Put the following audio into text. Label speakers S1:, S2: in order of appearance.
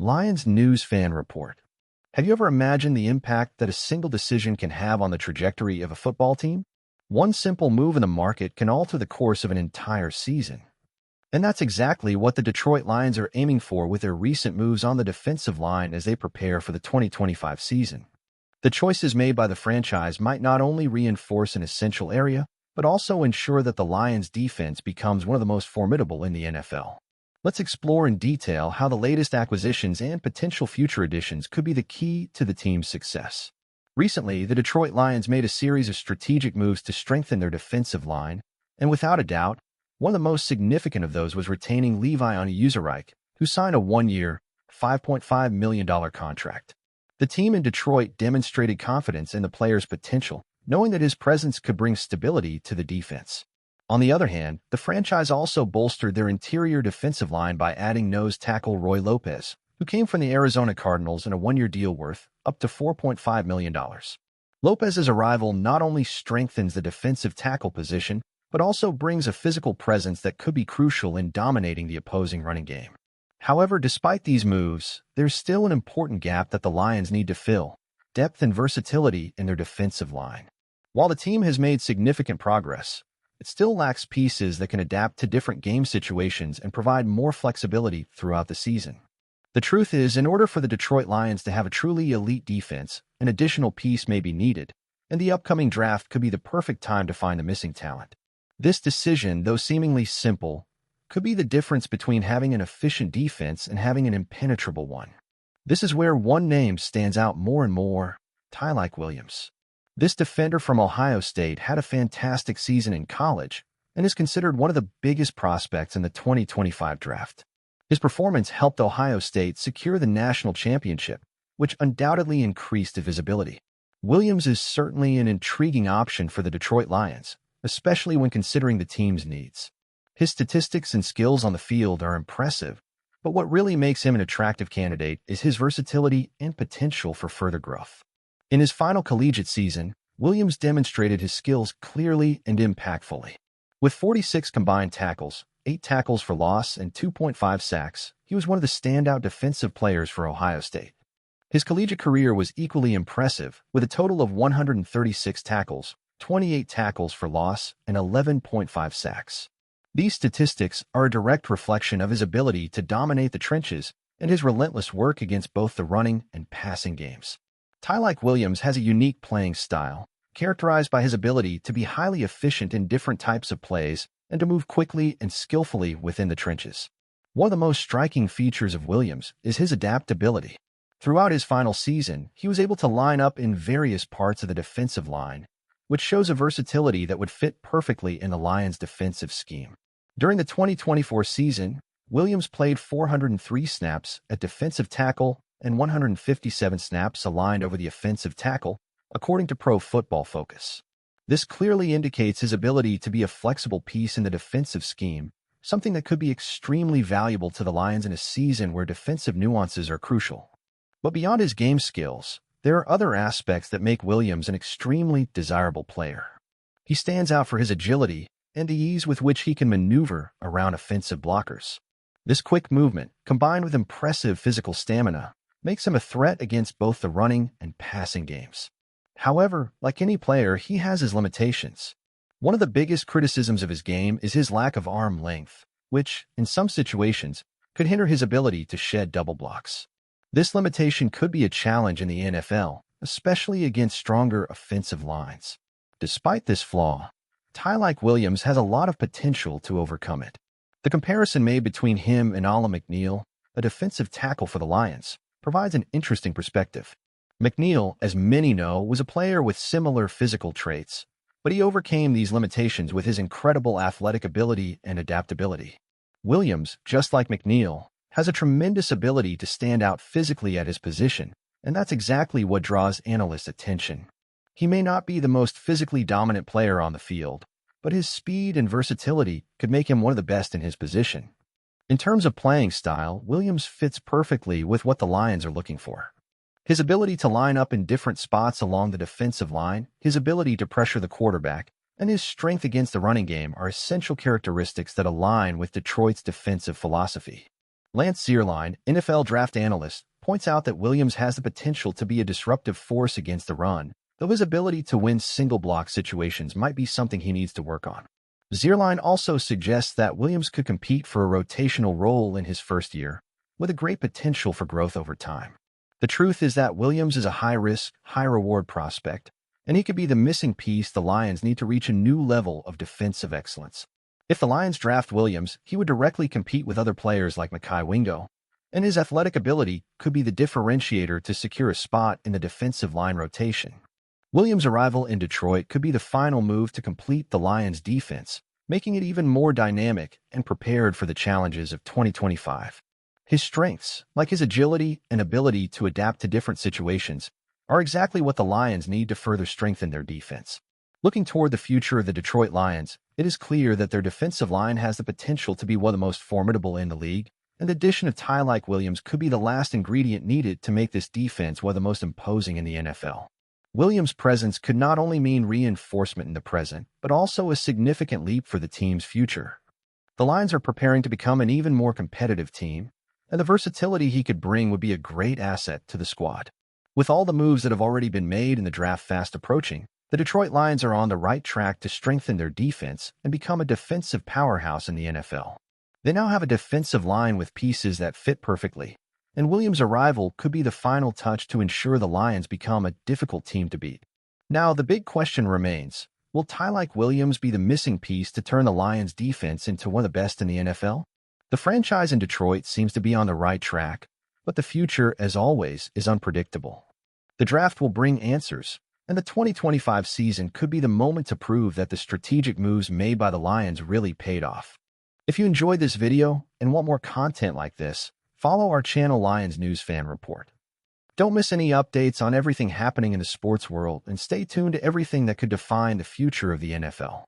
S1: Lions News Fan Report. Have you ever imagined the impact that a single decision can have on the trajectory of a football team? One simple move in the market can alter the course of an entire season. And that's exactly what the Detroit Lions are aiming for with their recent moves on the defensive line as they prepare for the 2025 season. The choices made by the franchise might not only reinforce an essential area, but also ensure that the Lions' defense becomes one of the most formidable in the NFL. Let's explore in detail how the latest acquisitions and potential future additions could be the key to the team's success. Recently, the Detroit Lions made a series of strategic moves to strengthen their defensive line, and without a doubt, one of the most significant of those was retaining Levi Onwuzurike, who signed a one-year, $5.5 million contract. The team in Detroit demonstrated confidence in the player's potential, knowing that his presence could bring stability to the defense. On the other hand, the franchise also bolstered their interior defensive line by adding nose tackle Roy Lopez, who came from the Arizona Cardinals in a one-year deal worth up to $4.5 million. Lopez's arrival not only strengthens the defensive tackle position, but also brings a physical presence that could be crucial in dominating the opposing running game. However, despite these moves, there's still an important gap that the Lions need to fill: depth and versatility in their defensive line. While the team has made significant progress, it still lacks pieces that can adapt to different game situations and provide more flexibility throughout the season. The truth is, in order for the Detroit Lions to have a truly elite defense, an additional piece may be needed, and the upcoming draft could be the perfect time to find the missing talent. This decision, though seemingly simple, could be the difference between having an efficient defense and having an impenetrable one. This is where one name stands out more and more: Tywone Williams. This defender from Ohio State had a fantastic season in college and is considered one of the biggest prospects in the 2025 draft. His performance helped Ohio State secure the national championship, which undoubtedly increased his visibility. Williams is certainly an intriguing option for the Detroit Lions, especially when considering the team's needs. His statistics and skills on the field are impressive, but what really makes him an attractive candidate is his versatility and potential for further growth. In his final collegiate season, Williams demonstrated his skills clearly and impactfully. With 46 combined tackles, 8 tackles for loss, and 2.5 sacks, he was one of the standout defensive players for Ohio State. His collegiate career was equally impressive, with a total of 136 tackles, 28 tackles for loss, and 11.5 sacks. These statistics are a direct reflection of his ability to dominate the trenches and his relentless work against both the running and passing games. Tywone Williams has a unique playing style, characterized by his ability to be highly efficient in different types of plays and to move quickly and skillfully within the trenches. One of the most striking features of Williams is his adaptability. Throughout his final season, he was able to line up in various parts of the defensive line, which shows a versatility that would fit perfectly in the Lions' defensive scheme. During the 2024 season, Williams played 403 snaps at defensive tackle and 157 snaps aligned over the offensive tackle, according to Pro Football Focus. This clearly indicates his ability to be a flexible piece in the defensive scheme, something that could be extremely valuable to the Lions in a season where defensive nuances are crucial. But beyond his game skills, there are other aspects that make Williams an extremely desirable player. He stands out for his agility and the ease with which he can maneuver around offensive blockers. This quick movement, combined with impressive physical stamina, makes him a threat against both the running and passing games. However, like any player, he has his limitations. One of the biggest criticisms of his game is his lack of arm length, which, in some situations, could hinder his ability to shed double blocks. This limitation could be a challenge in the NFL, especially against stronger offensive lines. Despite this flaw, Tywone Williams has a lot of potential to overcome it. The comparison made between him and Alim McNeill, a defensive tackle for the Lions, provides an interesting perspective. McNeill, as many know, was a player with similar physical traits, but he overcame these limitations with his incredible athletic ability and adaptability. Williams, just like McNeill, has a tremendous ability to stand out physically at his position, and that's exactly what draws analysts' attention. He may not be the most physically dominant player on the field, but his speed and versatility could make him one of the best in his position. In terms of playing style, Williams fits perfectly with what the Lions are looking for. His ability to line up in different spots along the defensive line, his ability to pressure the quarterback, and his strength against the running game are essential characteristics that align with Detroit's defensive philosophy. Lance Zierlein, NFL draft analyst, points out that Williams has the potential to be a disruptive force against the run, though his ability to win single-block situations might be something he needs to work on. Zierlein also suggests that Williams could compete for a rotational role in his first year, with a great potential for growth over time. The truth is that Williams is a high-risk, high-reward prospect, and he could be the missing piece the Lions need to reach a new level of defensive excellence. If the Lions draft Williams, he would directly compete with other players like Mekhi Wingo, and his athletic ability could be the differentiator to secure a spot in the defensive line rotation. Williams' arrival in Detroit could be the final move to complete the Lions' defense, making it even more dynamic and prepared for the challenges of 2025. His strengths, like his agility and ability to adapt to different situations, are exactly what the Lions need to further strengthen their defense. Looking toward the future of the Detroit Lions, it is clear that their defensive line has the potential to be one of the most formidable in the league, and the addition of Tywone Williams could be the last ingredient needed to make this defense one of the most imposing in the NFL. Williams' presence could not only mean reinforcement in the present, but also a significant leap for the team's future. The Lions are preparing to become an even more competitive team, and the versatility he could bring would be a great asset to the squad. With all the moves that have already been made and the draft fast approaching, the Detroit Lions are on the right track to strengthen their defense and become a defensive powerhouse in the NFL. They now have a defensive line with pieces that fit perfectly, and Williams' arrival could be the final touch to ensure the Lions become a difficult team to beat. Now, the big question remains, will Tywone Williams be the missing piece to turn the Lions' defense into one of the best in the NFL? The franchise in Detroit seems to be on the right track, but the future, as always, is unpredictable. The draft will bring answers, and the 2025 season could be the moment to prove that the strategic moves made by the Lions really paid off. If you enjoyed this video and want more content like this, follow our channel Lions News Fan Report. Don't miss any updates on everything happening in the sports world and stay tuned to everything that could define the future of the NFL.